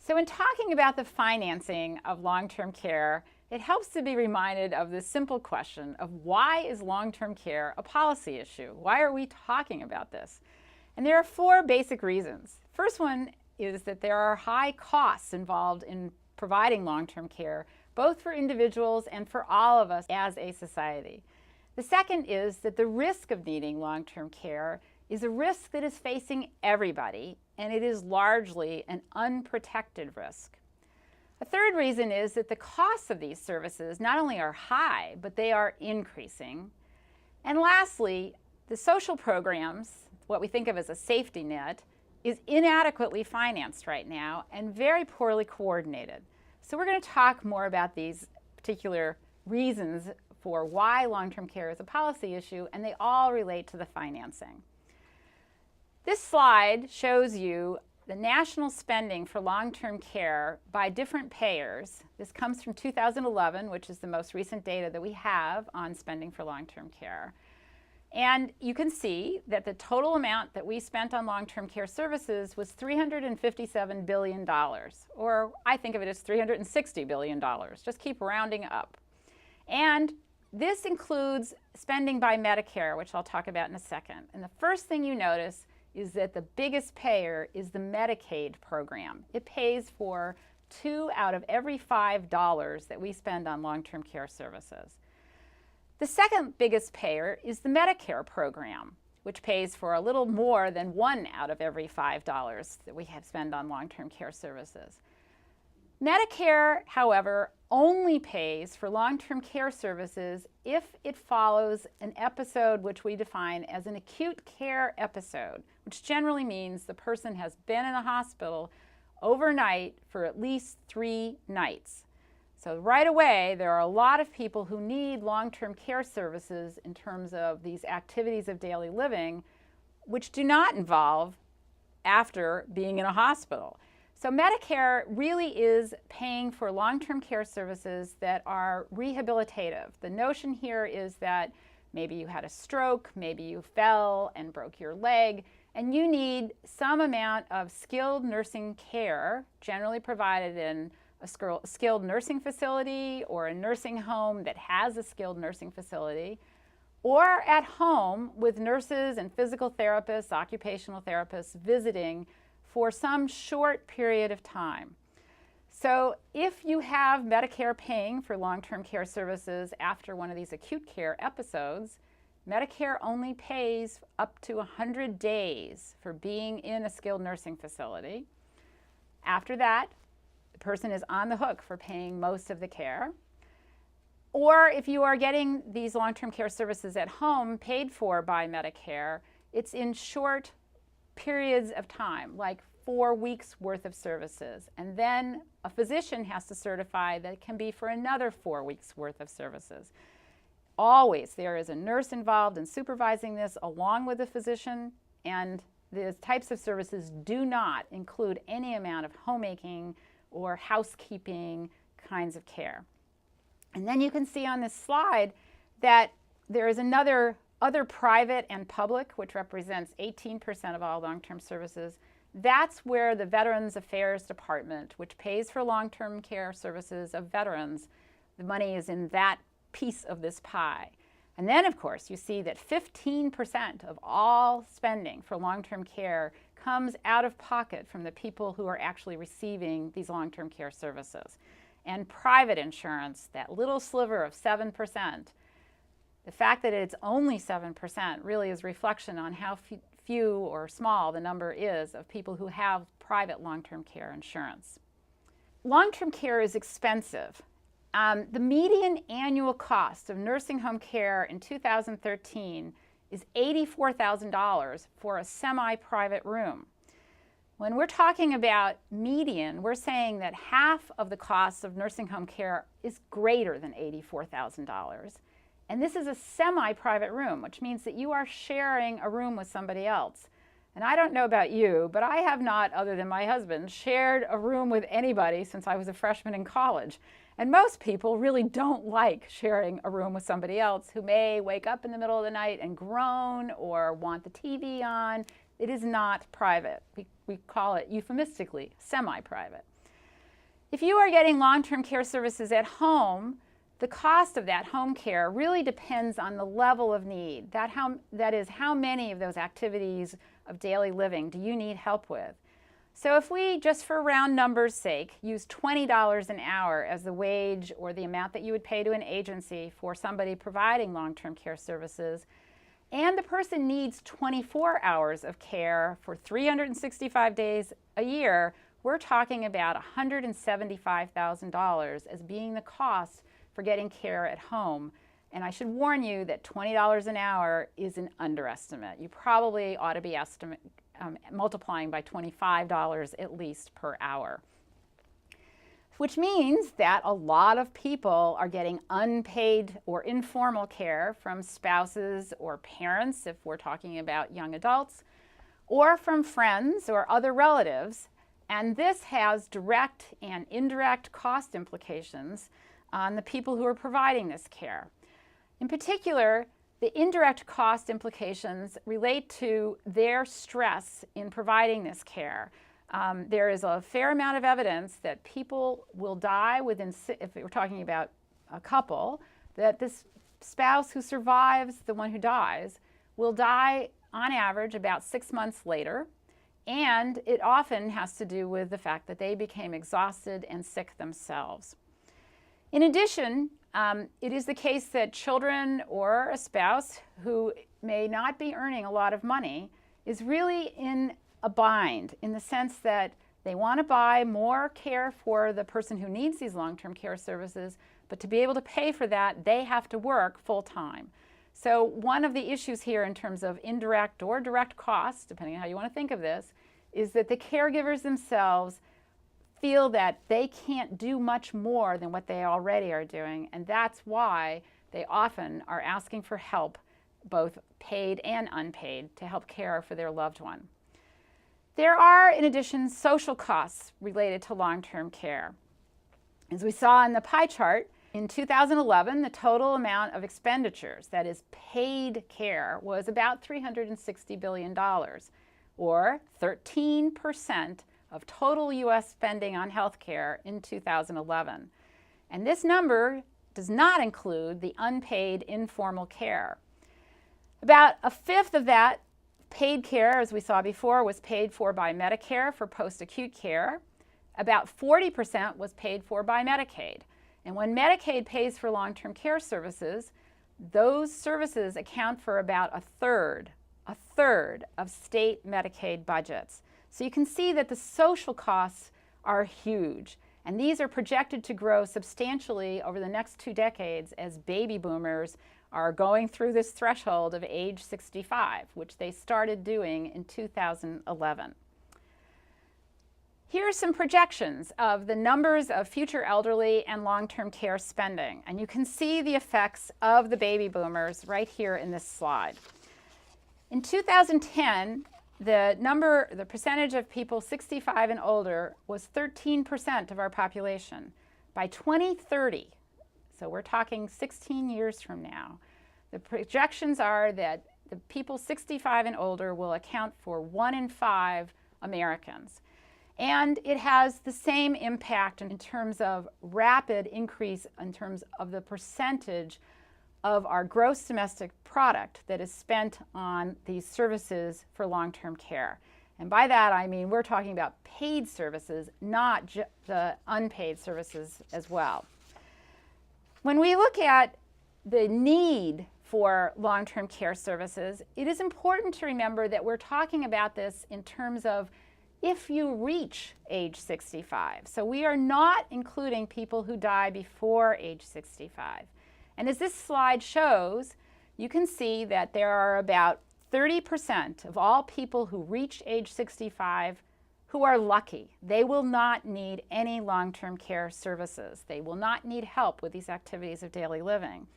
So in talking about the financing of long-term care, it helps to be reminded of this simple question of why is long-term care a policy issue? Why are we talking about this? And there are four basic reasons. First one is that there are high costs involved in providing long-term care, both for individuals and for all of us as a society. The second is that the risk of needing long-term care is a risk that is facing everybody, and it is largely an unprotected risk. A third reason is that the costs of these services not only are high, but they are increasing. And lastly, the social programs, what we think of as a safety net, is inadequately financed right now and very poorly coordinated. So we're going to talk more about these particular reasons for why long-term care is a policy issue, and they all relate to the financing. This slide shows you the national spending for long-term care by different payers. This comes from 2011, which is the most recent data that we have on spending for long-term care. And you can see that the total amount that we spent on long-term care services was $357 billion, or I think of it as $360 billion. Just keep rounding up. And this includes spending by Medicare, which I'll talk about in a second. And the first thing you notice is that the biggest payer is the Medicaid program. It pays for 2 out of every $5 that we spend on long-term care services. The second biggest payer is the Medicare program, which pays for a little more than 1 out of every $5 that we have spent on long-term care services. Medicare, however, only pays for long-term care services if it follows an episode which we define as an acute care episode, which generally means the person has been in a hospital overnight for at least 3 nights. So right away, there are a lot of people who need long-term care services in terms of these activities of daily living, which do not involve after being in a hospital. So Medicare really is paying for long-term care services that are rehabilitative. The notion here is that maybe you had a stroke, maybe you fell and broke your leg, and you need some amount of skilled nursing care, generally provided in a skilled nursing facility or a nursing home that has a skilled nursing facility, or at home with nurses and physical therapists, occupational therapists visiting for some short period of time. So if you have Medicare paying for long-term care services after one of these acute care episodes, Medicare only pays up to 100 days for being in a skilled nursing facility. After that, the person is on the hook for paying most of the care. Or if you are getting these long-term care services at home paid for by Medicare, it's in short periods of time, like 4 weeks worth of services. And then a physician has to certify that it can be for another 4 weeks worth of services. Always there is a nurse involved in supervising this along with the physician, and the types of services do not include any amount of homemaking or housekeeping kinds of care. And then you can see on this slide that there is other private and public, which represents 18% of all long-term services. That's where the Veterans Affairs Department, which pays for long-term care services of veterans, the money is in that piece of this pie. And then, of course, you see that 15% of all spending for long-term care comes out of pocket from the people who are actually receiving these long-term care services. And private insurance, that little sliver of 7%, the fact that it's only 7% really is reflection on how few or small the number is of people who have private long-term care insurance. Long-term care is expensive. The median annual cost of nursing home care in 2013 is $84,000 for a semi-private room. When we're talking about median, we're saying that half of the cost of nursing home care is greater than $84,000. And this is a semi-private room, which means that you are sharing a room with somebody else. And I don't know about you, but I have not, other than my husband, shared a room with anybody since I was a freshman in college. And most people really don't like sharing a room with somebody else who may wake up in the middle of the night and groan or want the TV on. It is not private. We call it euphemistically semi-private. If you are getting long-term care services at home, the cost of that home care really depends on the level of need. That is, how many of those activities of daily living do you need help with? So if we, just for round numbers' sake, use $20 an hour as the wage or the amount that you would pay to an agency for somebody providing long-term care services, and the person needs 24 hours of care for 365 days a year, we're talking about $175,000 as being the cost for getting care at home. And I should warn you that $20 an hour is an underestimate. You probably ought to be multiplying by $25 at least per hour. Which means that a lot of people are getting unpaid or informal care from spouses or parents, if we're talking about young adults, or from friends or other relatives. And this has direct and indirect cost implications on the people who are providing this care. In particular, the indirect cost implications relate to their stress in providing this care. There is a fair amount of evidence that people will die within, if we're talking about a couple, that this spouse who survives the one who dies will die on average about 6 months later. And it often has to do with the fact that they became exhausted and sick themselves. In addition, it is the case that children or a spouse who may not be earning a lot of money is really in a bind, in the sense that they want to buy more care for the person who needs these long-term care services, but to be able to pay for that, they have to work full-time. So one of the issues here in terms of indirect or direct costs, depending on how you want to think of this, is that the caregivers themselves feel that they can't do much more than what they already are doing, and that's why they often are asking for help, both paid and unpaid, to help care for their loved one. There are, in addition, social costs related to long-term care. As we saw in the pie chart, in 2011, the total amount of expenditures, that is paid care, was about $360 billion, or 13% of total U.S. spending on health care in 2011. And this number does not include the unpaid informal care. About a fifth of that paid care, as we saw before, was paid for by Medicare for post-acute care. About 40% was paid for by Medicaid. And when Medicaid pays for long-term care services, those services account for about a third of state Medicaid budgets. So you can see that the social costs are huge, and these are projected to grow substantially over the next 2 decades as baby boomers are going through this threshold of age 65, which they started doing in 2011. Here are some projections of the numbers of future elderly and long-term care spending, and you can see the effects of the baby boomers right here in this slide. In 2010, the percentage of people 65 and older was 13% of our population. By 2030, so we're talking 16 years from now, the projections are that the people 65 and older will account for 1 in 5 Americans. And it has the same impact in terms of rapid increase in terms of the percentage of our gross domestic product that is spent on these services for long-term care. And by that I mean we're talking about paid services, not the unpaid services as well. When we look at the need for long-term care services, it is important to remember that we're talking about this in terms of if you reach age 65. So we are not including people who die before age 65. And as this slide shows, you can see that there are about 30% of all people who reach age 65 who are lucky. They will not need any long-term care services. They will not need help with these activities of daily living.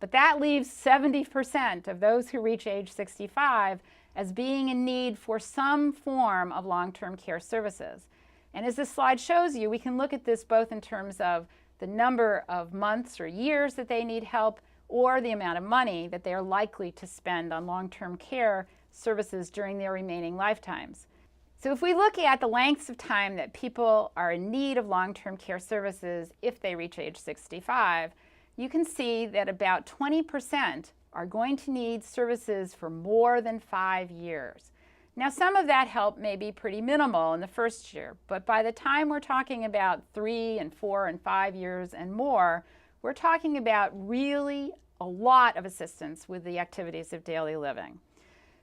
But that leaves 70% of those who reach age 65 as being in need for some form of long-term care services. And as this slide shows you, we can look at this both in terms of the number of months or years that they need help, or the amount of money that they are likely to spend on long-term care services during their remaining lifetimes. So if we look at the lengths of time that people are in need of long-term care services if they reach age 65, you can see that about 20% are going to need services for more than 5 years. Now, some of that help may be pretty minimal in the first year, but by the time we're talking about 3 and 4 and 5 years and more, we're talking about really a lot of assistance with the activities of daily living.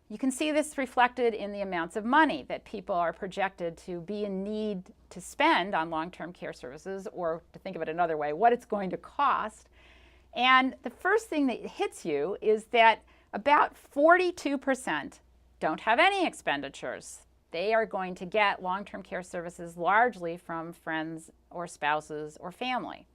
You can see this reflected in the amounts of money that people are projected to be in need to spend on long-term care services, or to think of it another way, what it's going to cost. And the first thing that hits you is that about 42% don't have any expenditures. They are going to get long-term care services largely from friends or spouses or family.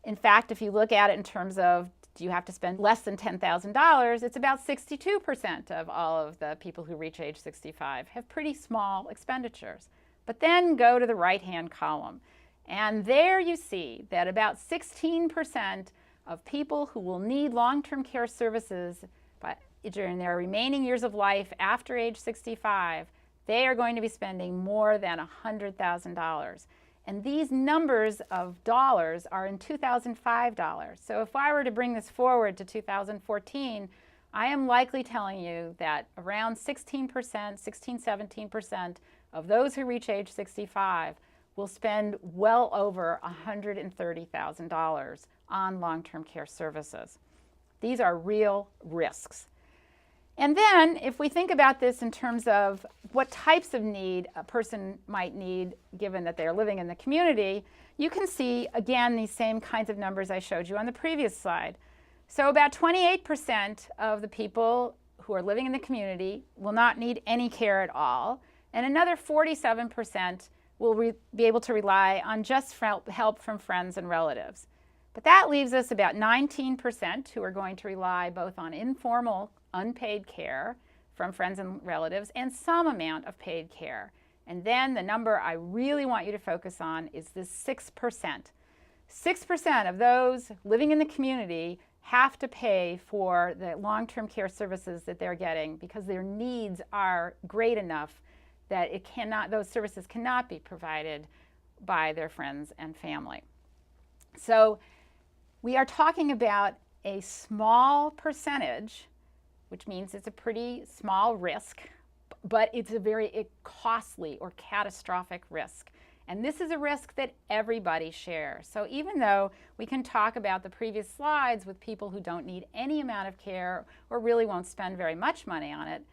In fact, if you look at it in terms of do you have to spend less than $10,000, it's about 62% of all of the people who reach age 65 have pretty small expenditures. But then go to the right-hand column, and there you see that about 16% of people who will need long-term care services during their remaining years of life after age 65, they are going to be spending more than $100,000. And these numbers of dollars are in 2005 dollars. So if I were to bring this forward to 2014, I am likely telling you that around 16%, 17% of those who reach age 65 will spend well over $130,000 on long-term care services. These are real risks. And then if we think about this in terms of what types of need a person might need given that they're living in the community, you can see again these same kinds of numbers I showed you on the previous slide. So about 28% of the people who are living in the community will not need any care at all, and another 47% will be able to rely on just help from friends and relatives. But that leaves us about 19% who are going to rely both on informal, unpaid care from friends and relatives and some amount of paid care. And then the number I really want you to focus on is this 6%. 6% of those living in the community have to pay for the long-term care services that they're getting because their needs are great enough that those services cannot be provided by their friends and family. So we are talking about a small percentage, which means it's a pretty small risk, but it's a very costly or catastrophic risk. And this is a risk that everybody shares. So even though we can talk about the previous slides with people who don't need any amount of care or really won't spend very much money on it,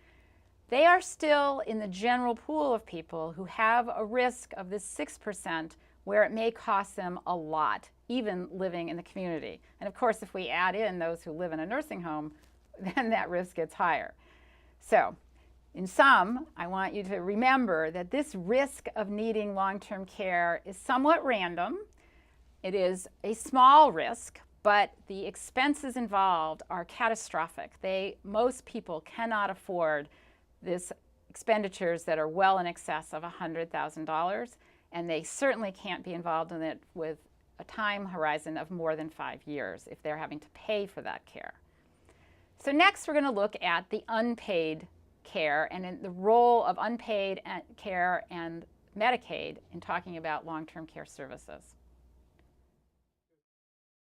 they are still in the general pool of people who have a risk of this 6% where it may cost them a lot, even living in the community. And of course, if we add in those who live in a nursing home, then that risk gets higher. So in sum, I want you to remember that this risk of needing long-term care is somewhat random. It is a small risk, but the expenses involved are catastrophic. Most people cannot afford these expenditures that are well in excess of $100,000, and they certainly can't be involved in it with a time horizon of more than 5 years if they're having to pay for that care. So next we're going to look at the unpaid care and the role of unpaid care and Medicaid in talking about long-term care services.